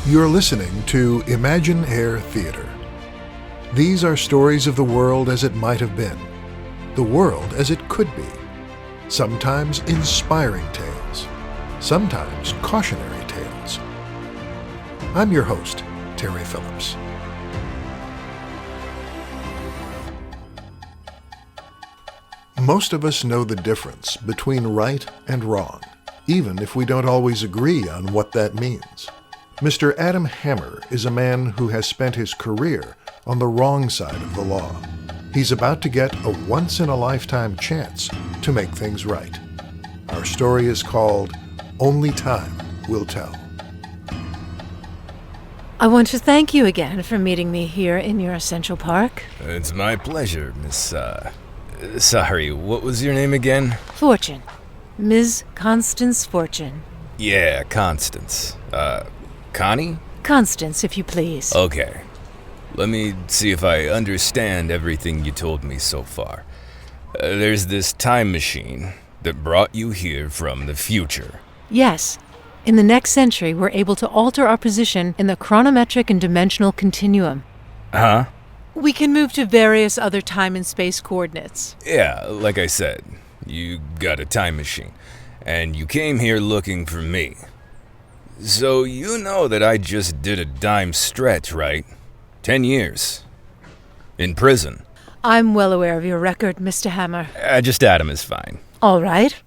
You're listening to Imagine Air Theater. These are stories of the world as it might have been, the world as it could be. Sometimes inspiring tales, sometimes cautionary tales. I'm your host, Terry Phillips. Most of us know the difference between right and wrong, even if we don't always agree on what that means. Mr. Adam Hammer is a man who has spent his career on the wrong side of the law. He's about to get a once-in-a-lifetime chance to make things right. Our story is called Only Time Will Tell. I want to thank you again for meeting me here in your Central Park. It's my pleasure, Miss, Sorry, what was your name again? Fortune. Ms. Constance Fortune. Yeah, Constance. Connie? Constance, if you please. Okay. Let me see if I understand everything you told me so far. There's this time machine that brought you here from the future. Yes. In the next century, we're able to alter our position in the chronometric and dimensional continuum. Huh? We can move to various other time and space coordinates. Yeah, like I said, you got a time machine, and you came here looking for me. So you know that I just did a dime stretch, right? 10 years. In prison. I'm well aware of your record, Mr. Hammer. Just Adam is fine. All right.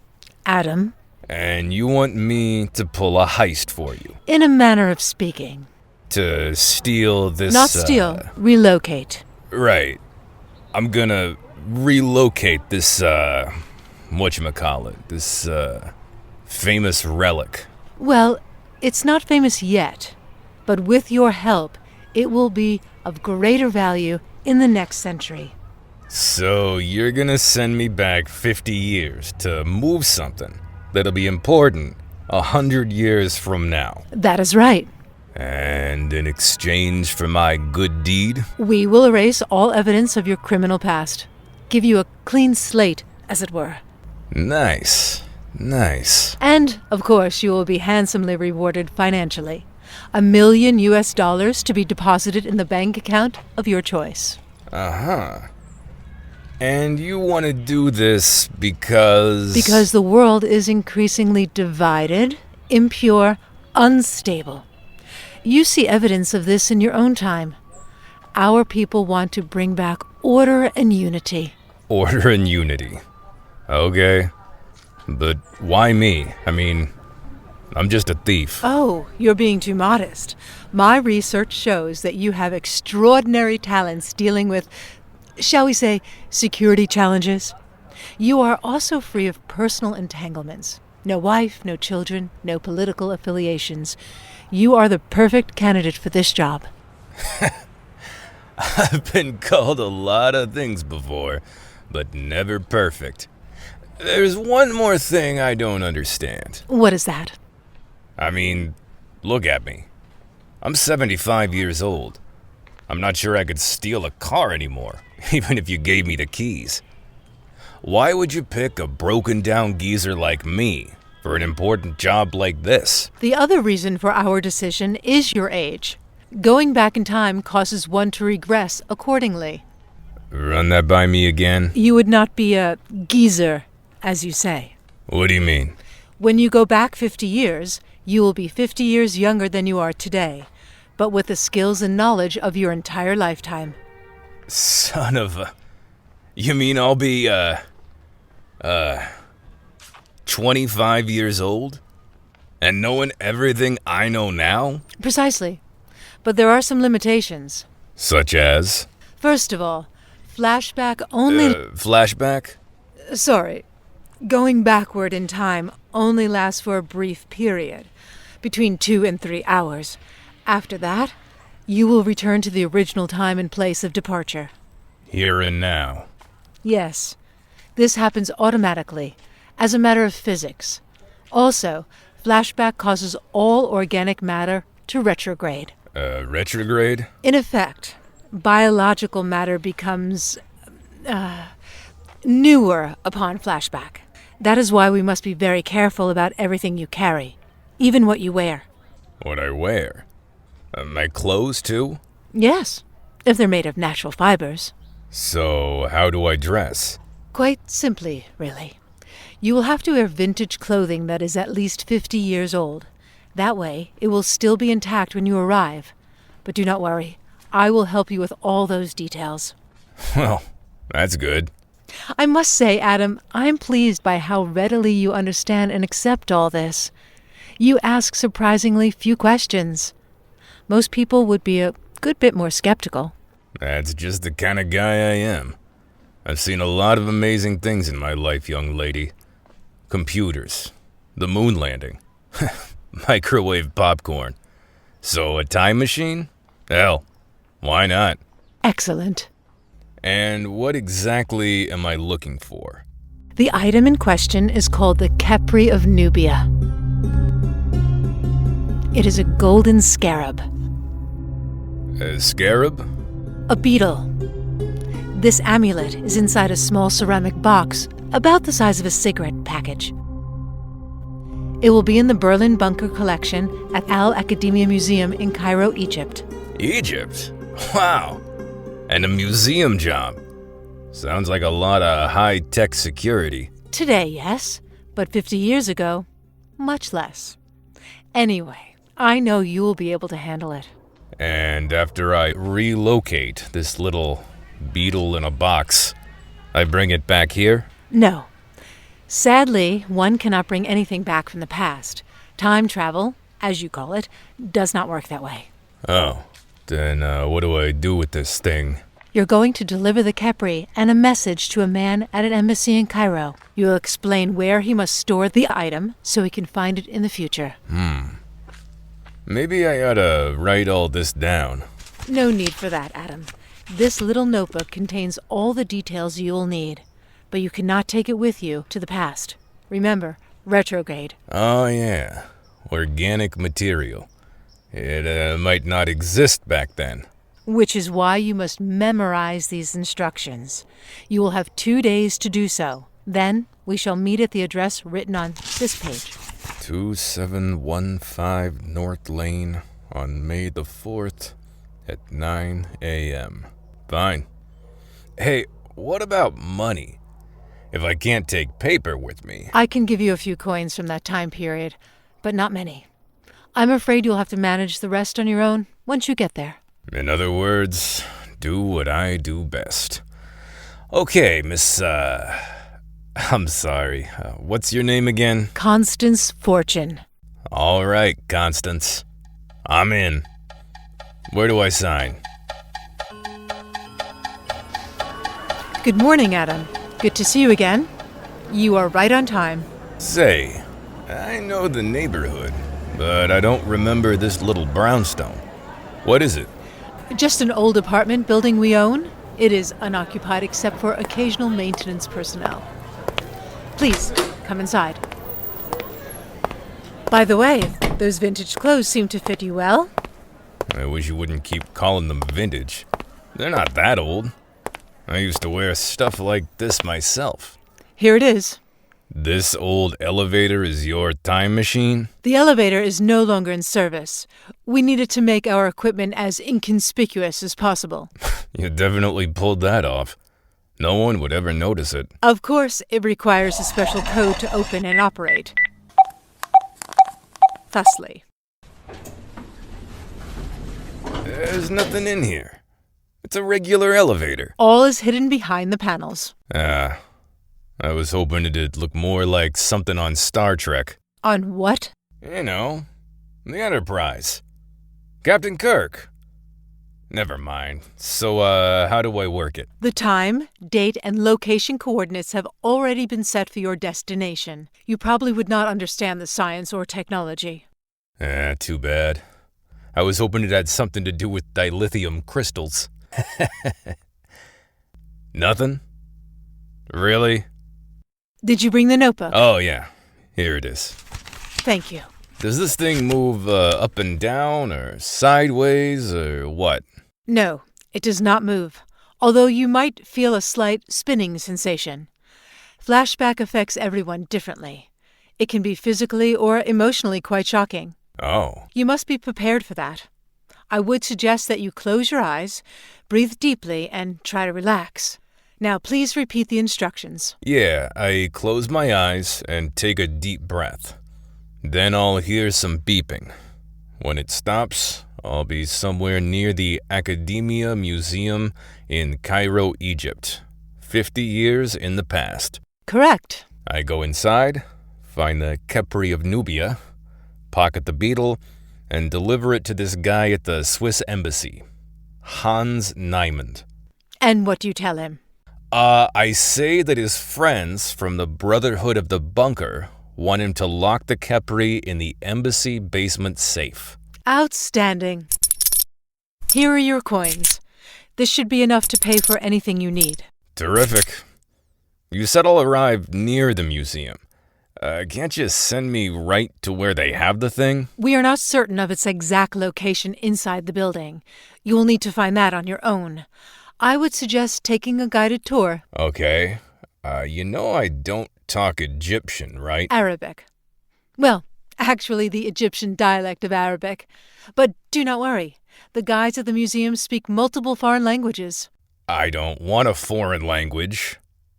Adam. And you want me to pull a heist for you? In a manner of speaking. To steal this... Not steal, relocate. Right. I'm gonna relocate this, whatchamacallit, this, famous relic. Well, it's not famous yet, but with your help, it will be of greater value in the next century. So you're gonna send me back 50 years to move something that'll be important 100 years from now. That is right. And in exchange for my good deed? We will erase all evidence of your criminal past. Give you a clean slate, as it were. Nice. Nice. And, of course, you will be handsomely rewarded financially. $1 million to be deposited in the bank account of your choice. Uh-huh. And you want to do this because... Because the world is increasingly divided, impure, unstable. You see evidence of this in your own time. Our people want to bring back order and unity. Order and unity. Okay. But why me? I mean, I'm just a thief. Oh, you're being too modest. My research shows that you have extraordinary talents dealing with, shall we say, security challenges. You are also free of personal entanglements. No wife, no children, no political affiliations. You are the perfect candidate for this job. I've been called a lot of things before, but never perfect. There's one more thing I don't understand. What is that? I mean, look at me. I'm 75 years old. I'm not sure I could steal a car anymore, even if you gave me the keys. Why would you pick a broken-down geezer like me for an important job like this? The other reason for our decision is your age. Going back in time causes one to regress accordingly. Run that by me again? You would not be a geezer, as you say. What do you mean? When you go back 50 years, you will be 50 years younger than you are today, but with the skills and knowledge of your entire lifetime. Son of a... You mean I'll be, 25 years old? And knowing everything I know now? Precisely. But there are some limitations. Such as? First of all, flashback only... Flashback? Sorry. Going backward in time only lasts for a brief period, between 2 and 3 hours. After that, you will return to the original time and place of departure. Here and now. Yes. This happens automatically, as a matter of physics. Also, flashback causes all organic matter to retrograde. Retrograde? In effect, biological matter becomes... newer upon flashback. That is why we must be very careful about everything you carry, even what you wear. What I wear? My clothes, too? Yes, if they're made of natural fibers. So, how do I dress? Quite simply, really. You will have to wear vintage clothing that is at least 50 years old. That way, it will still be intact when you arrive. But do not worry, I will help you with all those details. Well, that's good. I must say, Adam, I'm pleased by how readily you understand and accept all this. You ask surprisingly few questions. Most people would be a good bit more skeptical. That's just the kind of guy I am. I've seen a lot of amazing things in my life, young lady. Computers, the moon landing, microwave popcorn. So a time machine? Hell, why not? Excellent. And what exactly am I looking for? The item in question is called the Khepri of Nubia. It is a golden scarab. A scarab? A beetle. This amulet is inside a small ceramic box, about the size of a cigarette package. It will be in the Berlin Bunker collection at Al Academia Museum in Cairo, Egypt. Egypt? Wow. And a museum job. Sounds like a lot of high-tech security. Today, yes, but 50 years ago, much less. Anyway, I know you will be able to handle it. And after I relocate this little beetle in a box, I bring it back here? No. Sadly, one cannot bring anything back from the past. Time travel, as you call it, does not work that way. Oh, then what do I do with this thing? You're going to deliver the Khepri and a message to a man at an embassy in Cairo. You will explain where he must store the item so he can find it in the future. Maybe I ought to write all this down. No need for that, Adam. This little notebook contains all the details you will need, but you cannot take it with you to the past. Remember, retrograde. Oh yeah, organic material. It might not exist back then. Which is why you must memorize these instructions. You will have 2 days to do so. Then we shall meet at the address written on this page. 2715 North Lane on May the 4th at 9 a.m. Fine. Hey, what about money? If I can't take paper with me... I can give you a few coins from that time period, but not many. I'm afraid you'll have to manage the rest on your own once you get there. In other words, do what I do best. Okay, Miss, I'm sorry. What's your name again? Constance Fortune. All right, Constance. I'm in. Where do I sign? Good morning, Adam. Good to see you again. You are right on time. Say, I know the neighborhood, but I don't remember this little brownstone. What is it? Just an old apartment building we own. It is unoccupied except for occasional maintenance personnel. Please, come inside. By the way, those vintage clothes seem to fit you well. I wish you wouldn't keep calling them vintage. They're not that old. I used to wear stuff like this myself. Here it is. This old elevator is your time machine? The elevator is no longer in service. We needed to make our equipment as inconspicuous as possible. You definitely pulled that off. No one would ever notice it. Of course, it requires a special code to open and operate. Thusly. There's nothing in here. It's a regular elevator. All is hidden behind the panels. I was hoping it'd look more like something on Star Trek. On what? You know, the Enterprise. Captain Kirk. Never mind. So, how do I work it? The time, date, and location coordinates have already been set for your destination. You probably would not understand the science or technology. Too bad. I was hoping it had something to do with dilithium crystals. Nothing? Really? Did you bring the notebook? Oh, yeah. Here it is. Thank you. Does this thing move up and down or sideways or what? No, it does not move, although you might feel a slight spinning sensation. Flashback affects everyone differently. It can be physically or emotionally quite shocking. Oh. You must be prepared for that. I would suggest that you close your eyes, breathe deeply, and try to relax. Now, please repeat the instructions. Yeah, I close my eyes and take a deep breath. Then I'll hear some beeping. When it stops, I'll be somewhere near the Academia Museum in Cairo, Egypt. 50 years in the past. Correct. I go inside, find the Khepri of Nubia, pocket the beetle, and deliver it to this guy at the Swiss embassy, Hans Niemand. And what do you tell him? I say that his friends from the Brotherhood of the Bunker want him to lock the Khepri in the embassy basement safe. Outstanding. Here are your coins. This should be enough to pay for anything you need. Terrific. You said I'll arrive near the museum. Can't you send me right to where they have the thing? We are not certain of its exact location inside the building. You will need to find that on your own. I would suggest taking a guided tour. Okay. You know I don't talk Egyptian, right? Arabic. Well, actually the Egyptian dialect of Arabic. But do not worry. The guides at the museum speak multiple foreign languages. I don't want a foreign language.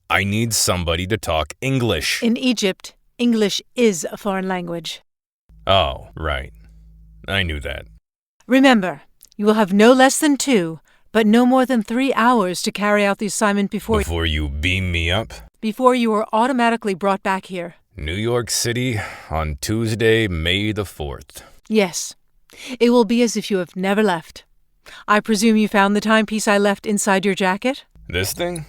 I need somebody to talk English. In Egypt, English is a foreign language. Oh, right. I knew that. Remember, you will have no less than 2, but no more than 3 hours to carry out the assignment Before you beam me up? before you are automatically brought back here. New York City on Tuesday, May the 4th. Yes, it will be as if you have never left. I presume you found the timepiece I left inside your jacket? This thing?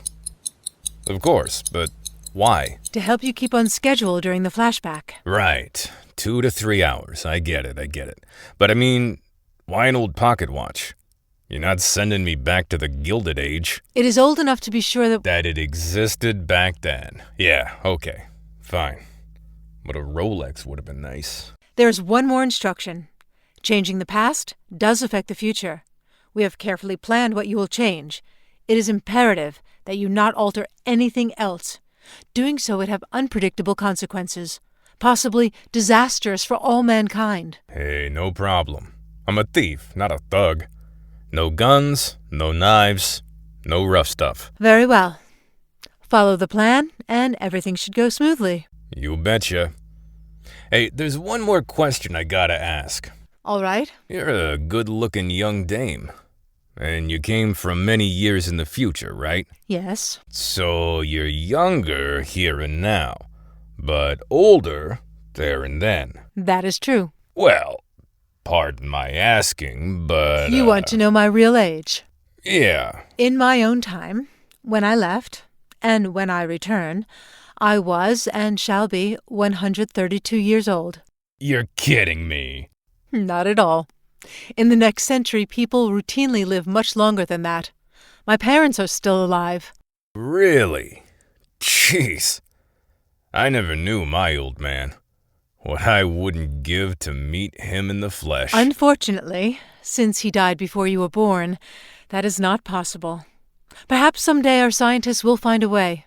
Of course, but why? To help you keep on schedule during the flashback. Right. 2 to 3 hours. I get it. But I mean, why an old pocket watch? You're not sending me back to the Gilded Age. It is old enough to be sure that It existed back then. Yeah, okay. Fine. But a Rolex would have been nice. there is one more instruction. Changing the past does affect the future. We have carefully planned what you will change. It is imperative that you not alter anything else. Doing so would have unpredictable consequences, possibly disastrous for all mankind. Hey, no problem. I'm a thief, not a thug. No guns, no knives, no rough stuff. Very well. Follow the plan, and everything should go smoothly. You betcha. Hey, there's one more question I gotta ask. All right. You're a good-looking young dame. And you came from many years in the future, right? Yes. So you're younger here and now, but older there and then. That is true. Well, pardon my asking, but... You want to know my real age? Yeah. In my own time, when I left, and when I return, I was and shall be 132 years old. You're kidding me. Not at all. In the next century, people routinely live much longer than that. My parents are still alive. Really? Jeez. I never knew my old man. What I wouldn't give to meet him in the flesh. Unfortunately, since he died before you were born, that is not possible. Perhaps someday our scientists will find a way.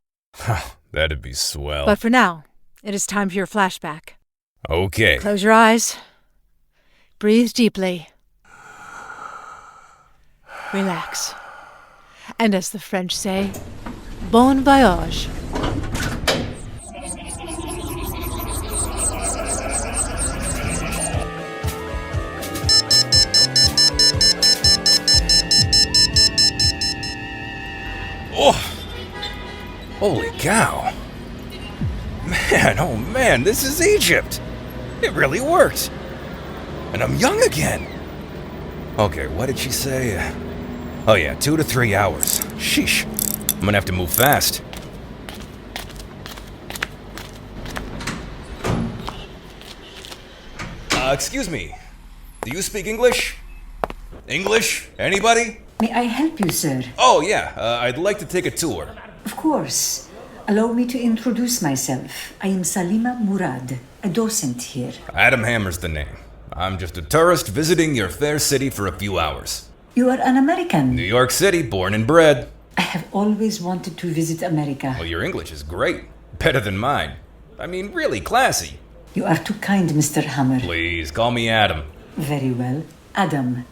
That'd be swell. But for now, it is time for your flashback. Okay. Close your eyes. Breathe deeply. Relax. And as the French say, bon voyage. Oh! Holy cow. Man, oh man, this is Egypt. It really worked. And I'm young again. Okay, what did she say? Oh yeah, 2 to 3 hours. Sheesh. I'm gonna have to move fast. Excuse me. Do you speak English? English? Anybody? May I help you, sir? Oh yeah, I'd like to take a tour. Of course. Allow me to introduce myself. I am Salima Murad, a docent here. Adam Hammer's the name. I'm just a tourist visiting your fair city for a few hours. You are an American. New York City, born and bred. I have always wanted to visit America. Well, your English is great. Better than mine. I mean, really classy. You are too kind, Mr. Hammer. Please, call me Adam. Very well. Adam.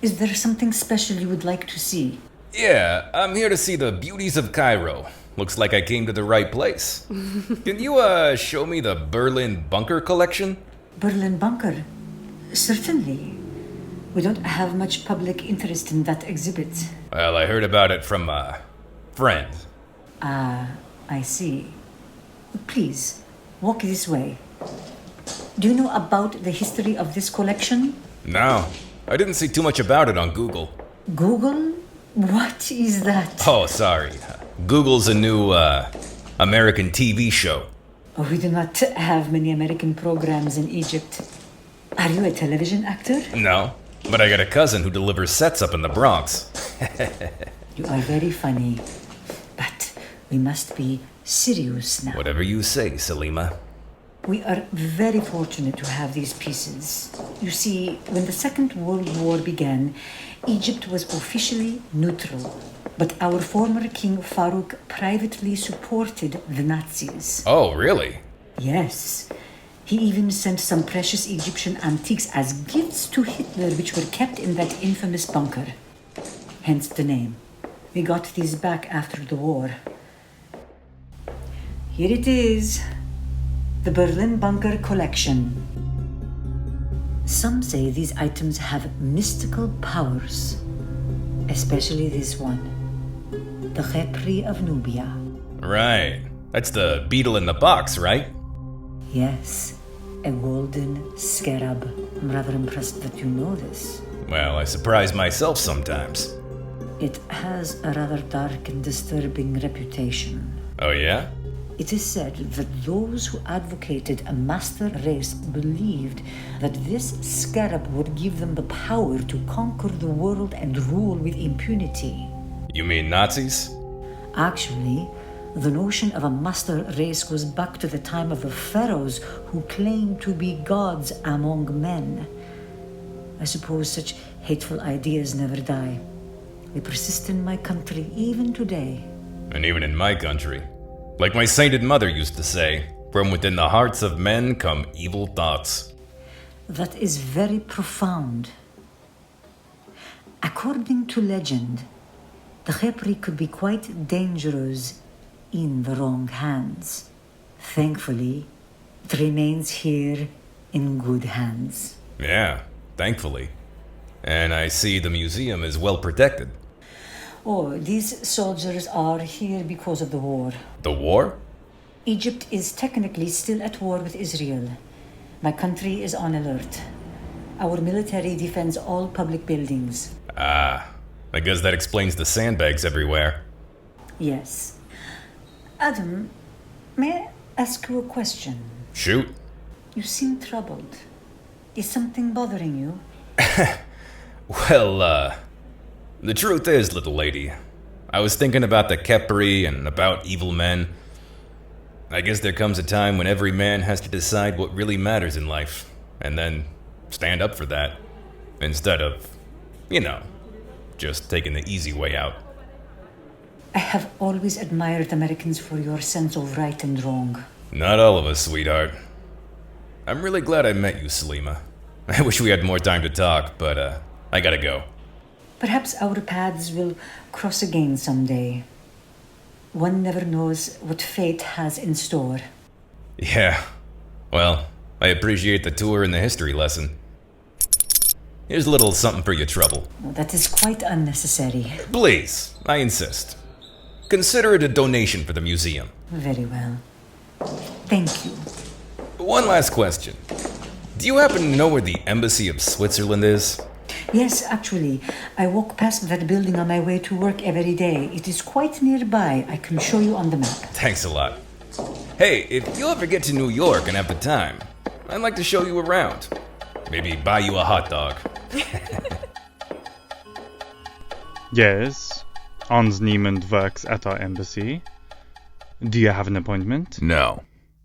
Is there something special you would like to see? Yeah, I'm here to see the beauties of Cairo. Looks like I came to the right place. Can you, show me the Berlin Bunker collection? Berlin Bunker? Certainly. We don't have much public interest in that exhibit. Well, I heard about it from a friend. I see. Please, walk this way. Do you know about the history of this collection? No, I didn't see too much about it on Google. Google? What is that? Oh, sorry. Google's a new, American TV show. Oh, we do not have many American programs in Egypt. Are you a television actor? No, but I got a cousin who delivers sets up in the Bronx. You are very funny. But we must be serious now. Whatever you say, Salima. We are very fortunate to have these pieces. You see, when the Second World War began, Egypt was officially neutral. But our former King Farouk privately supported the Nazis. Oh, really? Yes. He even sent some precious Egyptian antiques as gifts to Hitler, which were kept in that infamous bunker. Hence the name. We got these back after the war. Here it is. The Berlin Bunker Collection. Some say these items have mystical powers. Especially this one. The Khepri of Nubia. Right. That's the beetle in the box, right? Yes, a golden scarab. I'm rather impressed that you know this. Well, I surprise myself sometimes. It has a rather dark and disturbing reputation. Oh, yeah? It is said that those who advocated a master race believed that this scarab would give them the power to conquer the world and rule with impunity. You mean Nazis? Actually, the notion of a master race goes back to the time of the pharaohs who claimed to be gods among men. I suppose such hateful ideas never die. They persist in my country even today. And even in my country. Like my sainted mother used to say, from within the hearts of men come evil thoughts. That is very profound. According to legend, the Khepri could be quite dangerous in the wrong hands. Thankfully, it remains here in good hands. Yeah, thankfully. And I see the museum is well protected. Oh, these soldiers are here because of the war. The war? Egypt is technically still at war with Israel. My country is on alert. Our military defends all public buildings. Ah, I guess that explains the sandbags everywhere. Yes. Adam, may I ask you a question? Shoot. You seem troubled. Is something bothering you? Well, the truth is, little lady, I was thinking about the Khepri and about evil men. I guess there comes a time when every man has to decide what really matters in life, and then stand up for that, instead of, just taking the easy way out. I have always admired Americans for your sense of right and wrong. Not all of us, sweetheart. I'm really glad I met you, Salima. I wish we had more time to talk, but, I gotta go. Perhaps our paths will cross again someday. One never knows what fate has in store. Yeah. Well, I appreciate the tour and the history lesson. Here's a little something for your trouble. That is quite unnecessary. Please, I insist. Consider it a donation for the museum. Very well. Thank you. One last question. Do you happen to know where the Embassy of Switzerland is? Yes, actually. I walk past that building on my way to work every day. It is quite nearby. I can show you on the map. Thanks a lot. Hey, if you ever get to New York and have the time, I'd like to show you around. Maybe buy you a hot dog. Yes, Hans Niemand works at our embassy. Do you have an appointment? No,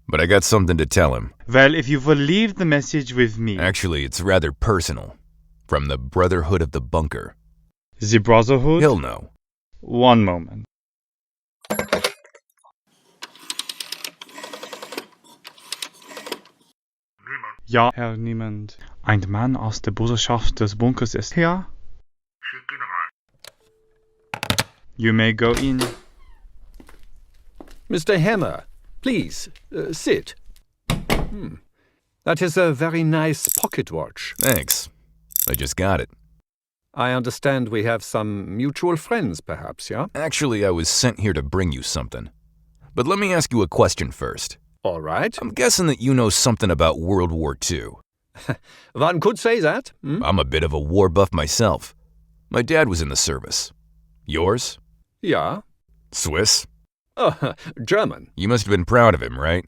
but I got something to tell him. Well, if you will leave the message with me. Actually, it's rather personal. From the Brotherhood of the Bunker. The Brotherhood? He'll know. One moment. Ja, Herr Niemand. Ein Mann aus der Bruderschaft des Bunkers ist hier. You may go in. Mr. Hammer, please, sit. That is a very nice pocket watch. Thanks. I just got it. I understand we have some mutual friends, perhaps, yeah? Actually, I was sent here to bring you something. But let me ask you a question first. All right. I'm guessing that you know something about World War II. One could say that. I'm a bit of a war buff myself. My dad was in the service. Yours? Yeah. Swiss? Oh, German. You must have been proud of him, right?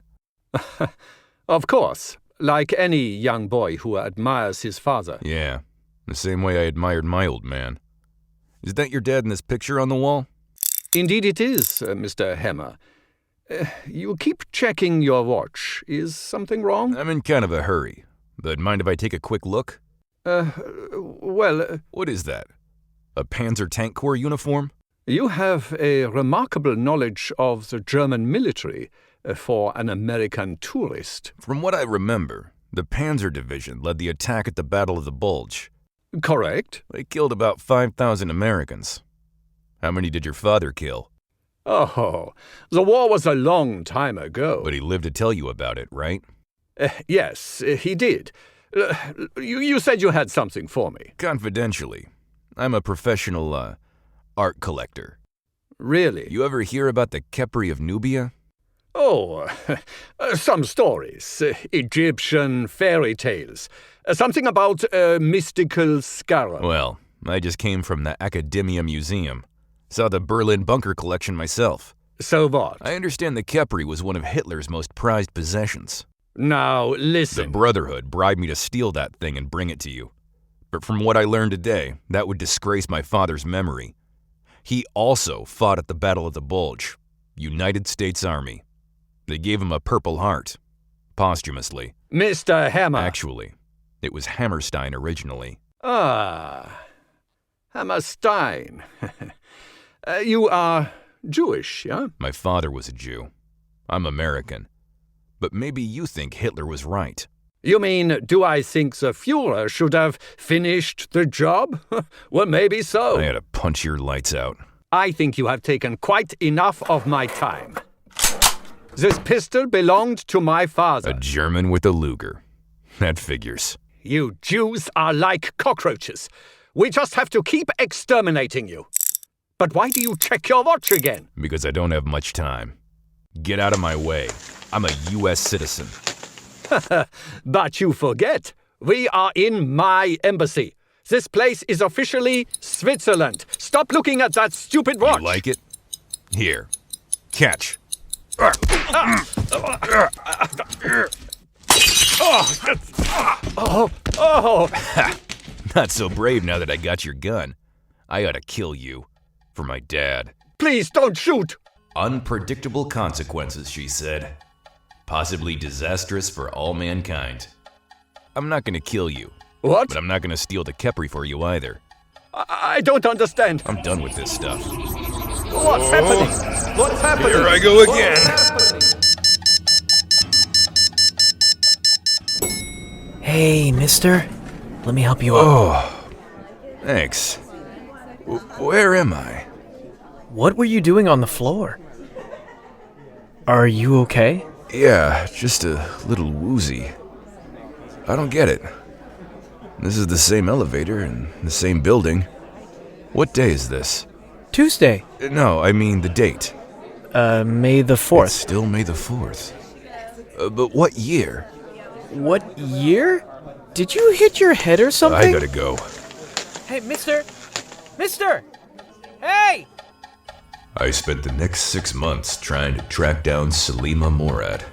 Of course. Like any young boy who admires his father. Yeah. The same way I admired my old man. Is that your dad in this picture on the wall? Indeed it is, Mr. Hammer. You keep checking your watch. Is something wrong? I'm in kind of a hurry, but mind if I take a quick look? What is that? A Panzer Tank Corps uniform? You have a remarkable knowledge of the German military for an American tourist. From what I remember, the Panzer Division led the attack at the Battle of the Bulge. Correct. They killed about 5,000 Americans. How many did your father kill? Oh, the war was a long time ago. But he lived to tell you about it, right? Yes, he did. You said you had something for me. Confidentially, I'm a professional, art collector. Really? You ever hear about the Khepri of Nubia? Oh, some stories. Egyptian fairy tales. Something about a mystical scarab. Well, I just came from the Academia Museum. Saw the Berlin bunker collection myself. So what? I understand the Khepri was one of Hitler's most prized possessions. Now, listen. The Brotherhood bribed me to steal that thing and bring it to you. But from what I learned today, that would disgrace my father's memory. He also fought at the Battle of the Bulge, United States Army. They gave him a Purple Heart, posthumously. Mr. Hammer. Actually, it was Hammerstein originally. Ah, Hammerstein. You are Jewish, yeah? My father was a Jew. I'm American. But maybe you think Hitler was right. You mean, do I think the Führer should have finished the job? Well, maybe so. I had to punch your lights out. I think you have taken quite enough of my time. This pistol belonged to my father. A German with a Luger. That figures. You Jews are like cockroaches. We just have to keep exterminating you. But why do you check your watch again? Because I don't have much time. Get out of my way. I'm a U.S. citizen. But you forget, we are in my embassy. This place is officially Switzerland. Stop looking at that stupid watch. You like it? Here. Catch. Not so brave now that I got your gun. I ought to kill you. For my dad. Please don't shoot! Unpredictable consequences, she said. Possibly disastrous for all mankind. I'm not gonna kill you. What? But I'm not gonna steal the Khepri for you either. I don't understand. I'm done with this stuff. What's happening? What's happening? Here I go again. Hey, mister. Let me help you up. Oh, thanks. Where am I? What were you doing on the floor? Are you okay? Yeah, just a little woozy. I don't get it. This is the same elevator in the same building. What day is this? Tuesday. No, I mean the date. May the 4th. It's still May the 4th. But what year? What year? Did you hit your head or something? I gotta go. Hey, mister! Mister! Hey! I spent the next 6 months trying to track down Salima Morad.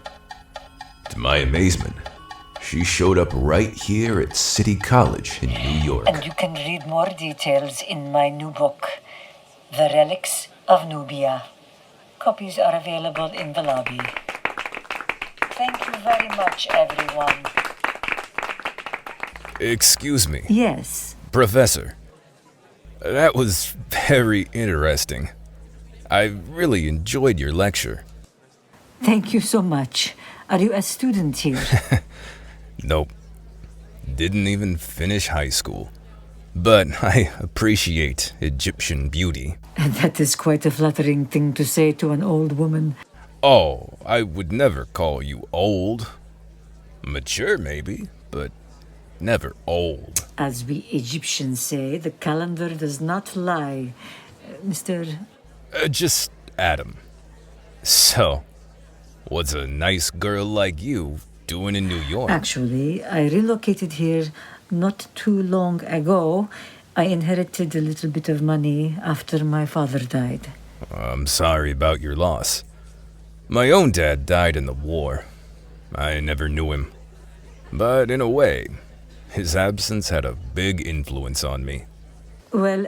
To my amazement, she showed up right here at City College in New York. And you can read more details in my new book, The Relics of Nubia. Copies are available in the lobby. Thank you very much, everyone. Excuse me. Yes. Professor. That was very interesting. I really enjoyed your lecture. Thank you so much. Are you a student here? Nope. Didn't even finish high school. But I appreciate Egyptian beauty. And that is quite a flattering thing to say to an old woman. Oh, I would never call you old. Mature, maybe, but never old. As we Egyptians say, the calendar does not lie. Mr. Just Adam. So, what's a nice girl like you doing in New York? Actually, I relocated here not too long ago. I inherited a little bit of money after my father died. I'm sorry about your loss. My own dad died in the war. I never knew him. But in a way, his absence had a big influence on me. Well,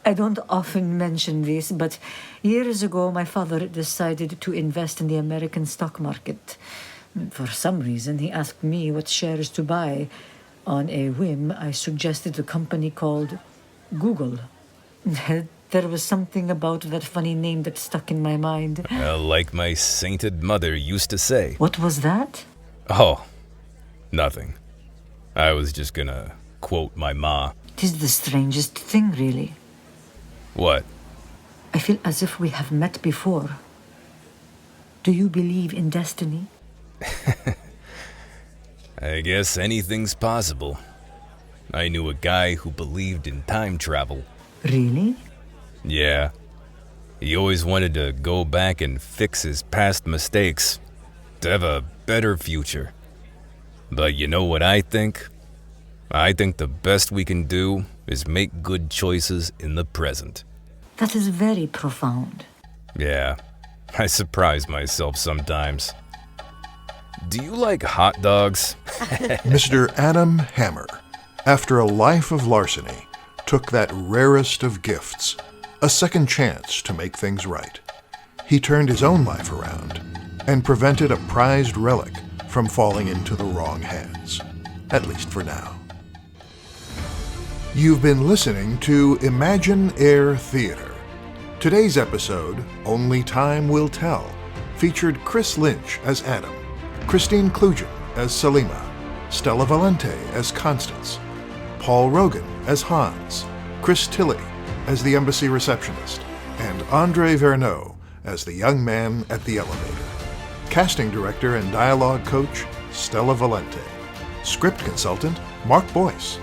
I don't often mention this, but years ago my father decided to invest in the American stock market. For some reason, he asked me what shares to buy. On a whim, I suggested a company called Google. There was something about that funny name that stuck in my mind. Like my sainted mother used to say. What was that? Oh, nothing. I was just gonna quote my ma. 'Tis the strangest thing, really. What? I feel as if we have met before. Do you believe in destiny? I guess anything's possible. I knew a guy who believed in time travel. Really? Yeah. He always wanted to go back and fix his past mistakes, to have a better future. But you know what I think? I think the best we can do is make good choices in the present. That is very profound. Yeah, I surprise myself sometimes. Do you like hot dogs? Mr. Adam Hammer, after a life of larceny, took that rarest of gifts, a second chance to make things right. He turned his own life around and prevented a prized relic from falling into the wrong hands, at least for now. You've been listening to Imagine Air Theater. Today's episode, Only Time Will Tell, featured Chris Lynch as Adam, Christine Kludjian as Salima, Stella Valente as Constance, Paul Rogan as Hans, Chris Tilley as the embassy receptionist, and André Vernot as the young man at the elevator. Casting director and dialogue coach, Stella Valente. Script consultant, Mark Boyce.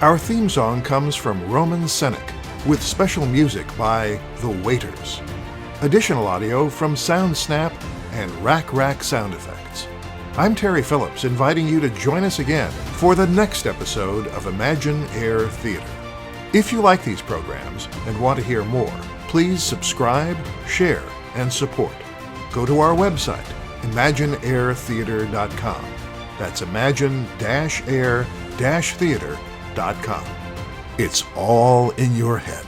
Our theme song comes from Roman Senyk, with special music by The Waiters. Additional audio from SoundSnap and Rack Rack Sound Effects. I'm Terry Phillips, inviting you to join us again for the next episode of Imagine Air Theater. If you like these programs and want to hear more, please subscribe, share, and support. Go to our website, imagineairtheater.com. That's imagine-air-theater.com. It's all in your head.